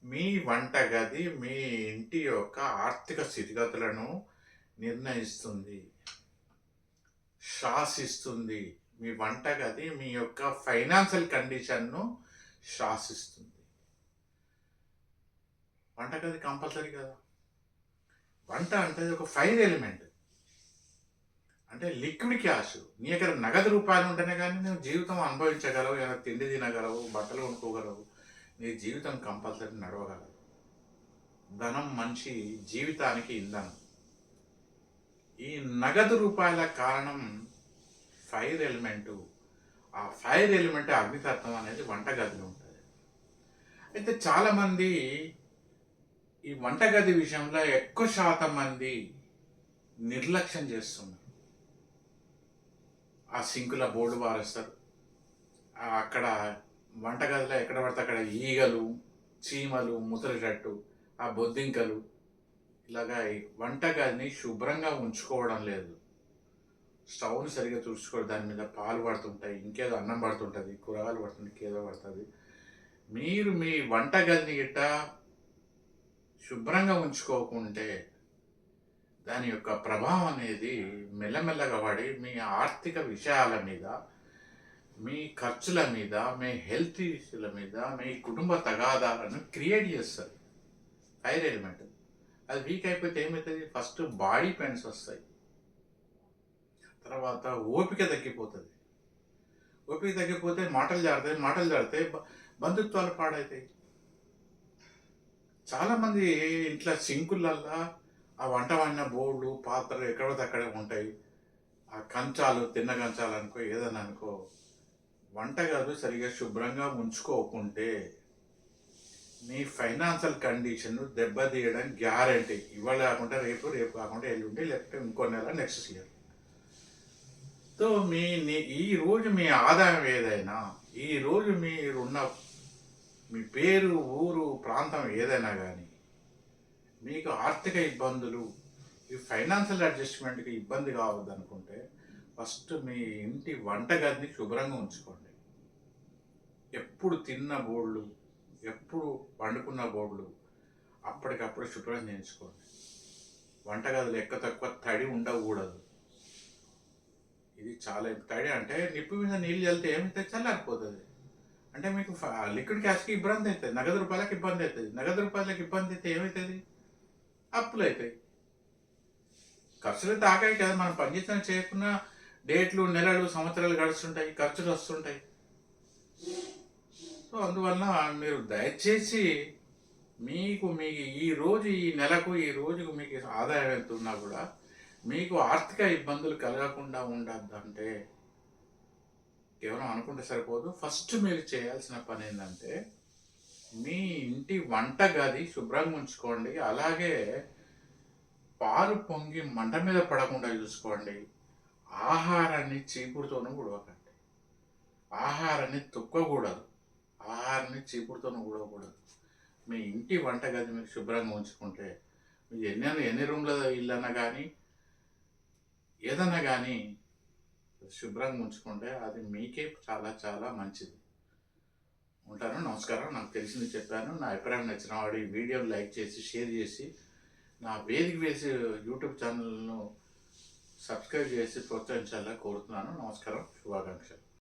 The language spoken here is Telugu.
మీ వంటగది మీ ఇంటి యొక్క ఆర్థిక స్థితిగతులను నిర్ణయిస్తుంది, శాసిస్తుంది. మీ వంటగది మీ యొక్క ఫైనాన్షియల్ కండిషన్‌ను శాసిస్తుంది. వంటగది కంపల్సరీ కదా! వంట అంటే ఒక ఫైర్ ఎలిమెంట్. అంటే లిక్విడ్ క్యాష్. నీ దగ్గర నగదు రూపాయలు ఉంటేనే గానీ నువ్వు జీవితం అనుభవించగలవు, ఏమైనా తిండి తినగలవు, బట్టలు కొనుక్కోగలవు. నీ జీవితం కంపల్సరీ నడవగలదు. ధనం మనిషి జీవితానికి ఇంధనం. ఈ నగదు రూపాయల కారణం ఫైర్ ఎలిమెంటు. ఆ ఫైర్ ఎలిమెంట్ అగ్నితత్వం అనేది వంటగదిలో ఉంటది. అయితే చాలామంది ఈ వంటగది విషయంలో ఎక్కువ శాతం మంది నిర్లక్ష్యం చేస్తున్నారు. ఆ సింకుల బోర్డు పారేస్తారు. అక్కడ వంటగదిలో ఎక్కడ పడితే అక్కడ ఈగలు, చీమలు ముసిరేటట్టు, ఆ బొద్దింకలు ఇలాగా ఈ వంటగదిని శుభ్రంగా ఉంచుకోవడం లేదు. స్టవ్‌ని సరిగ్గా తుడుచుకోరు. దాని మీద పాలు పడుతుంటాయి. ఇంకేదో అన్నం పడుతుంటది. కూరగాయలు పడుతుంది. ఇంకేదో పడతది. మీరు మీ వంటగదిని గిట్ట శుభ్రంగా ఉంచుకోకుంటే దాని యొక్క ప్రభావం అనేది మెల్లమెల్లగా పడి మీ ఆర్థిక విషయాల మీద, మీ ఖర్చుల మీద, మీ హెల్త్ ఇష్యూల మీద, మీ కుటుంబ తగాదాలను క్రియేట్ చేస్తది ఫైర్ ఎలిమెంట్. అది వీక్ అయిపోతే ఏమైతది? ఫస్ట్ బాడీ పెయిన్స్ వస్తాయి. తర్వాత ఓపిక తగ్గిపోతది. ఓపిక తగ్గిపోతే మాటలు జారుతాయి. మాటలు జారితే బంధుత్వాలు పాడైతాయి. చాలామంది ఇంట్ల సింకులల్లా ఆ వంట వండిన బోళ్ళు, పాత్రలు ఎక్కడ పడితే అక్కడే ఉంటాయి. ఆ కంచాలు, తిన్న కంచాలు అనుకో, ఏదన్నా అనుకో, వంటగది సరిగ్గా శుభ్రంగా ఉంచుకోకుంటే నీ ఫైనాన్షియల్ కండిషన్ దెబ్బతీయడం గ్యారంటీ. ఇవాళ కాకుండా రేపు, రేపు కాకుండా ఎల్లుండి, లేకపోతే ఇంకో నెల, నెక్స్ట్ ఇయర్. సో ఈరోజు మీ ఆదాయం ఏదైనా, ఈరోజు మీరున్న మీ పేరు, ఊరు, ప్రాంతం ఏదైనా గానీ, మీకు ఆర్థిక ఇబ్బందులు, ఈ ఫైనాన్షియల్ అడ్జస్ట్‌మెంట్‌కి ఇబ్బంది కావద్దనుకుంటే, ఫస్ట్ మీ ఇంటి వంటగదిని శుభ్రంగా ఉంచుకోండి. ఎప్పుడు తిన్న బోళ్ళు, ఎప్పుడు వండుకున్న బోళ్ళు అప్పటికప్పుడు శుభ్రం చేయించుకోండి. వంటగదిలో ఎక్కువ తక్కువ తడి ఉండకూడదు. ఇది చాలా తడి అంటే నిప్పు మీద నీళ్ళు చల్లితే ఏమైతది? చల్లారిపోతది. అంటే మీకు లిక్విడ్ క్యాష్‌కి ఇబ్బంది అయితది. నగదు రూపాయలకి ఇబ్బంది అయితది. నగదు రూపాయలకి ఇబ్బంది అయితే ఏమైతది? అప్పులైతాయి. ఖర్చులైతే ఆగాయి కదా! మనం పని చేసినా చేయకున్నా డేట్లు, నెలలు, సంవత్సరాలు గడుస్తుంటాయి. ఖర్చులు వస్తుంటాయి. సో, అందువలన మీరు దయచేసి మీ ఈరోజు, ఈ నెలకు, ఈ రోజుకు మీకు ఆదాయం ఎంత ఉన్నా కూడా మీకు ఆర్థిక ఇబ్బందులు కలగకుండా ఉండద్దంటే కేవలం అనుకుంటే సరిపోదు. ఫస్ట్ మీరు చేయాల్సిన పనేందంటే, మీ ఇంటి వంటగది శుభ్రంగా ఉంచుకోండి. అలాగే పాలు పొంగి మంట మీద పడకుండా చూసుకోండి. ఆహారాన్ని చీపురుతోనూ ఊడవకండి. ఆహారాన్ని తొక్కకూడదు. ఆహారాన్ని చీపురుతోనూ ఊడవకూడదు. మీ ఇంటి వంటగది మీరు శుభ్రంగా ఉంచుకుంటే, మీకు ఎన్ని రూమ్‌ల ఇల్లన్నా గానీ, ఏదన్నా గానీ శుభ్రంగా ఉంచుకుంటే అది మీకే చాలా చాలా మంచిది. ఉంటాను. నమస్కారం. నాకు తెలిసింది చెప్పాను. నా అభిప్రాయం నచ్చిన వాడు ఈ వీడియోని లైక్ చేసి, షేర్ చేసి, నా వేదిక వేసి యూట్యూబ్ ఛానల్‌ను సబ్స్క్రైబ్ చేసి ప్రోత్సహించాలని కోరుతున్నాను. నమస్కారం. శుభాకాంక్షలు.